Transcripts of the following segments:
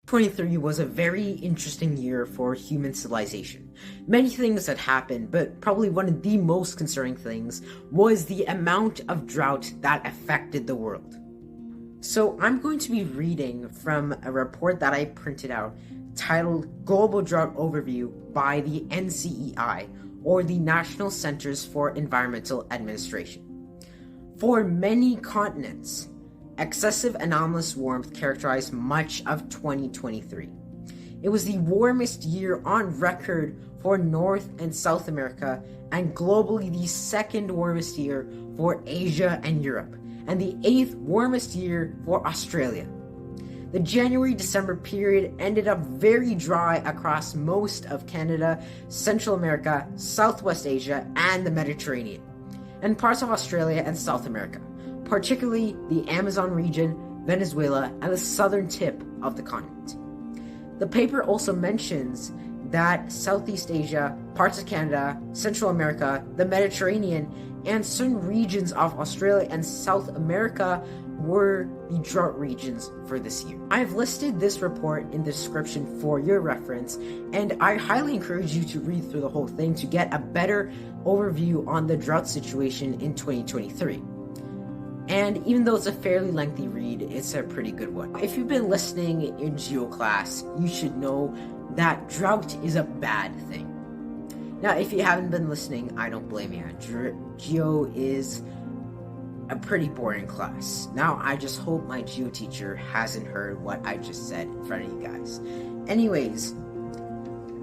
2023 was a very interesting year for human civilization. Many things had happened, but probably one of the most concerning things was the amount of drought that affected the world. So I'm going to be reading from a report that I printed out titled Global Drought Overview by the NCEI, or the National Centers for Environmental Administration. For many continents, excessive anomalous warmth characterized much of 2023. It was the warmest year on record for North and South America, and globally the second warmest year for Asia and Europe, and the 8th warmest year for Australia. The January-December period ended up very dry across most of Canada, Central America, Southwest Asia, and the Mediterranean, and parts of Australia and South America, particularly the Amazon region, Venezuela, and the southern tip of the continent. The paper also mentions that Southeast Asia, parts of Canada, Central America, the Mediterranean, and certain regions of Australia and South America were the drought regions for this year. I've listed this report in the description for your reference, and I highly encourage you to read through the whole thing to get a better overview on the drought situation in 2023. And even though it's a fairly lengthy read, it's a pretty good one. If you've been listening in geo class, you should know that drought is a bad thing. Now, if you haven't been listening, I don't blame you. Geo is a pretty boring class. Now, I just hope my geo teacher hasn't heard what I just said in front of you guys. Anyways,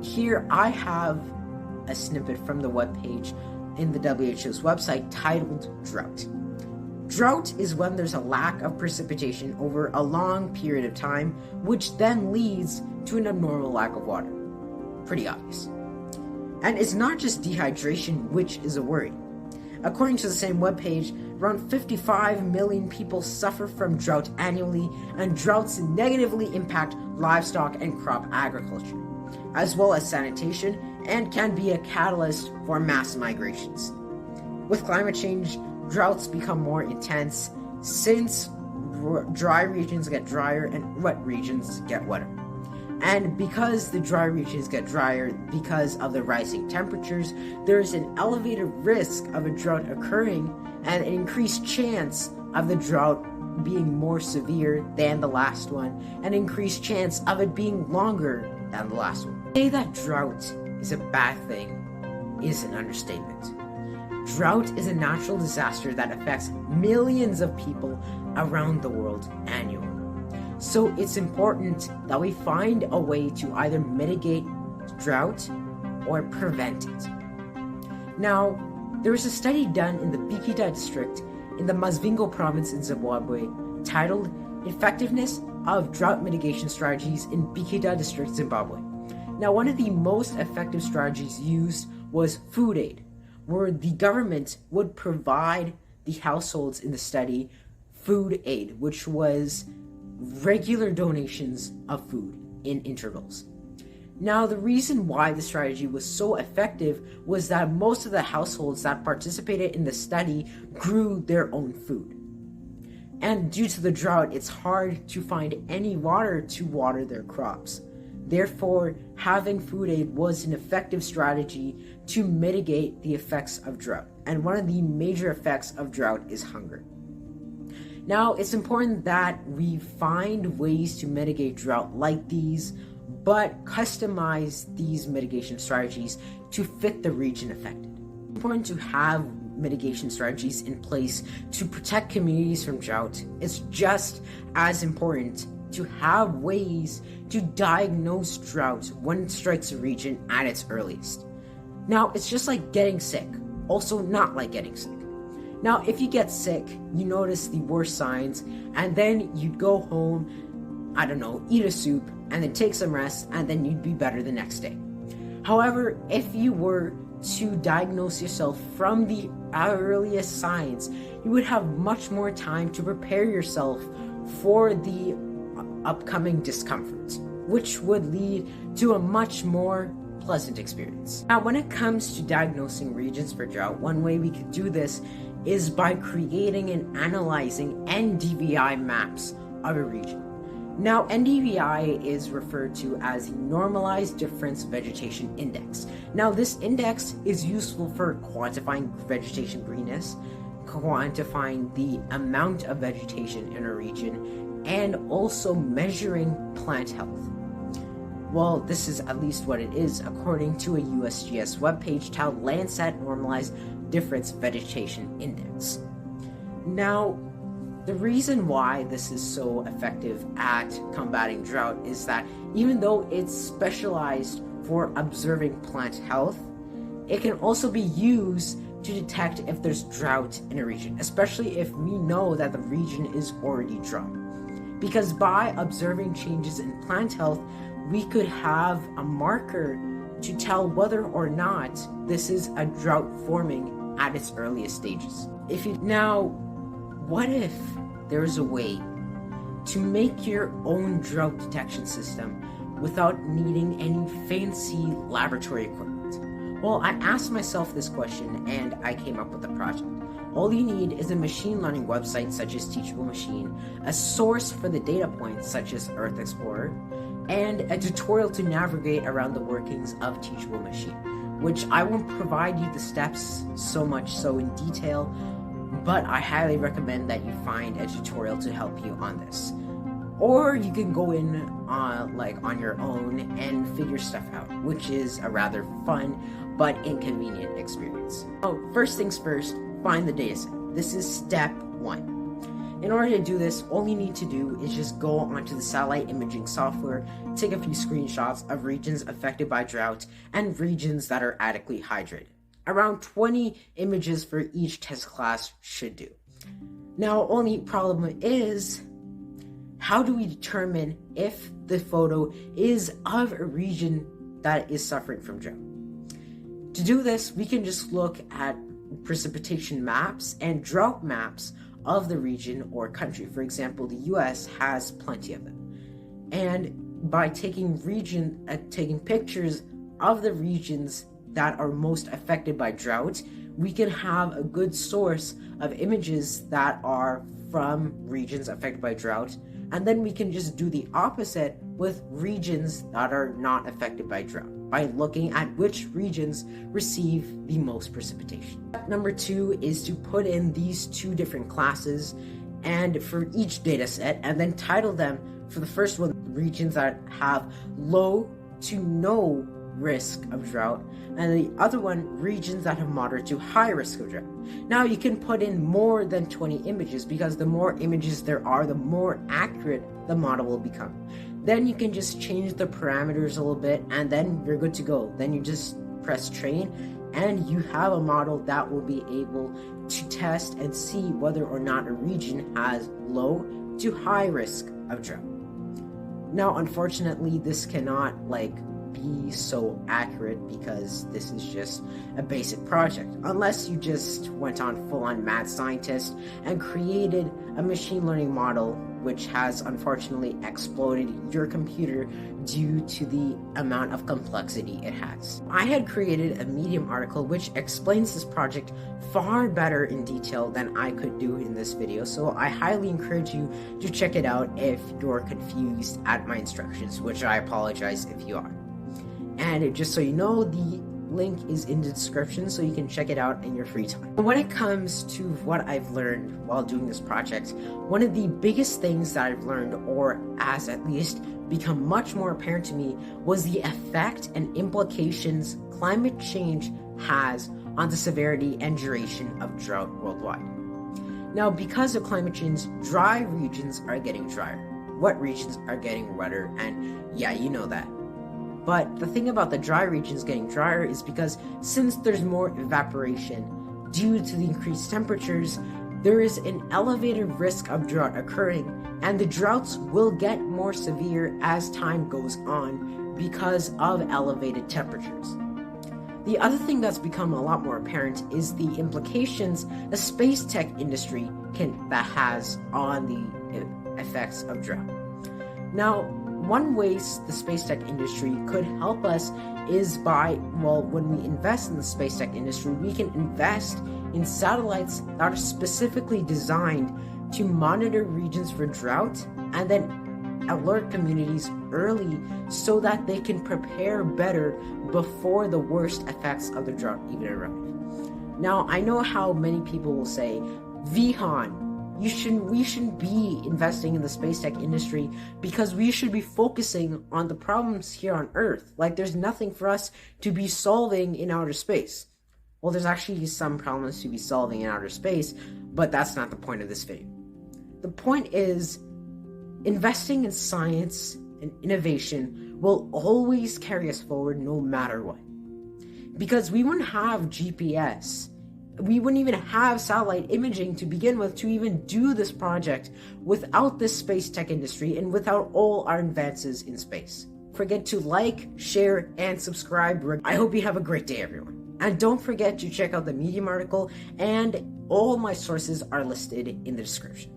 here I have a snippet from the webpage in the WHO's website titled Drought. Drought is when there's a lack of precipitation over a long period of time, which then leads to an abnormal lack of water. Pretty obvious. And it's not just dehydration which is a worry. According to the same webpage, around 55 million people suffer from drought annually, and droughts negatively impact livestock and crop agriculture, as well as sanitation, and can be a catalyst for mass migrations. With climate change, droughts become more intense since dry regions get drier and wet regions get wetter. And because the dry regions get drier because of the rising temperatures, there is an elevated risk of a drought occurring and an increased chance of the drought being more severe than the last one, and an increased chance of it being longer than the last one. To say that drought is a bad thing is an understatement. Drought is a natural disaster that affects millions of people around the world annually. So it's important that we find a way to either mitigate drought or prevent it. Now, there was a study done in the Bikita district in the Muzenda province in Zimbabwe titled Effectiveness of Drought Mitigation Strategies in Bikita district, Zimbabwe. Now, one of the most effective strategies used was food aid, where the government would provide the households in the study food aid, which was regular donations of food in intervals. Now, the reason why the strategy was so effective was that most of the households that participated in the study grew their own food. And due to the drought, it's hard to find any water to water their crops. Therefore, having food aid was an effective strategy to mitigate the effects of drought. And one of the major effects of drought is hunger. Now, it's important that we find ways to mitigate drought like these, but customize these mitigation strategies to fit the region affected. It's important to have mitigation strategies in place to protect communities from drought. It's just as important to have ways to diagnose drought when it strikes a region at its earliest. Now, it's just like getting sick, also not like getting sick. Now, if you get sick, you notice the worst signs, and then you'd go home, I don't know, eat a soup, and then take some rest, and then you'd be better the next day. However, if you were to diagnose yourself from the earliest signs, you would have much more time to prepare yourself for the upcoming discomfort, which would lead to a much more pleasant experience. Now, when it comes to diagnosing regions for drought, one way we could do this is by creating and analyzing NDVI maps of a region. Now, NDVI is referred to as the Normalized Difference Vegetation Index. Now, this index is useful for quantifying vegetation greenness, quantifying the amount of vegetation in a region, and also measuring plant health. Well, this is at least what it is according to a USGS webpage titled Landsat Normalized Difference Vegetation Index. Now, the reason why this is so effective at combating drought is that even though it's specialized for observing plant health, it can also be used to detect if there's drought in a region, especially if we know that the region is already dry. Because by observing changes in plant health, we could have a marker to tell whether or not this is a drought forming at its earliest stages. What if there's a way to make your own drought detection system without needing any fancy laboratory equipment? Well, I asked myself this question and I came up with a project. All you need is a machine learning website such as Teachable Machine, a source for the data points such as Earth Explorer, and a tutorial to navigate around the workings of Teachable Machine, which I won't provide you the steps so much so in detail, but I highly recommend that you find a tutorial to help you on this. Or you can go in on your own and figure stuff out, which is a rather fun but inconvenient experience. First things first, find the dataset. This is step 1. In order to do this, all you need to do is just go onto the satellite imaging software, take a few screenshots of regions affected by drought and regions that are adequately hydrated. Around 20 images for each test class should do. Now, only problem is, how do we determine if the photo is of a region that is suffering from drought? To do this, we can just look at precipitation maps and drought maps of the region or country. For example, the US has plenty of them. And by taking pictures of the regions that are most affected by drought, we can have a good source of images that are from regions affected by drought, and then we can just do the opposite with regions that are not affected by drought by looking at which regions receive the most precipitation. Step number 2 is to put in these 2 different classes and for each data set, and then title them. For the first one, regions that have low to no risk of drought, and the other one, regions that have moderate to high risk of drought. Now you can put in more than 20 images because the more images there are, the more accurate the model will become. Then you can just change the parameters a little bit and then you're good to go. Then you just press train and you have a model that will be able to test and see whether or not a region has low to high risk of drought. Now, unfortunately, this cannot be so accurate because this is just a basic project, unless you just went on full-on mad scientist and created a machine learning model which has unfortunately exploded your computer due to the amount of complexity it has. I had created a Medium article which explains this project far better in detail than I could do in this video, so I highly encourage you to check it out if you're confused at my instructions, which I apologize if you are. And just so you know, the link is in the description so you can check it out in your free time. When it comes to what I've learned while doing this project, one of the biggest things that I've learned, or has at least become much more apparent to me, was the effect and implications climate change has on the severity and duration of drought worldwide. Now, because of climate change, dry regions are getting drier, wet regions are getting wetter, and yeah, you know that. But the thing about the dry regions getting drier is because since there's more evaporation due to the increased temperatures, there is an elevated risk of drought occurring, and the droughts will get more severe as time goes on because of elevated temperatures. The other thing that's become a lot more apparent is the implications the space tech industry that has on the effects of drought. Now, one way the space tech industry could help us is when we invest in the space tech industry, we can invest in satellites that are specifically designed to monitor regions for drought and then alert communities early so that they can prepare better before the worst effects of the drought even arrive. Now, I know how many people will say, Vihan, we shouldn't be investing in the space tech industry because we should be focusing on the problems here on Earth. Like, there's nothing for us to be solving in outer space. Well, there's actually some problems to be solving in outer space, but that's not the point of this video. The point is, investing in science and innovation will always carry us forward no matter what. Because we wouldn't have GPS, we wouldn't even have satellite imaging to begin with to even do this project without this space tech industry and without all our advances in space. Forget to like, share, and subscribe. I hope you have a great day, everyone. And don't forget to check out the Medium article, and all my sources are listed in the description.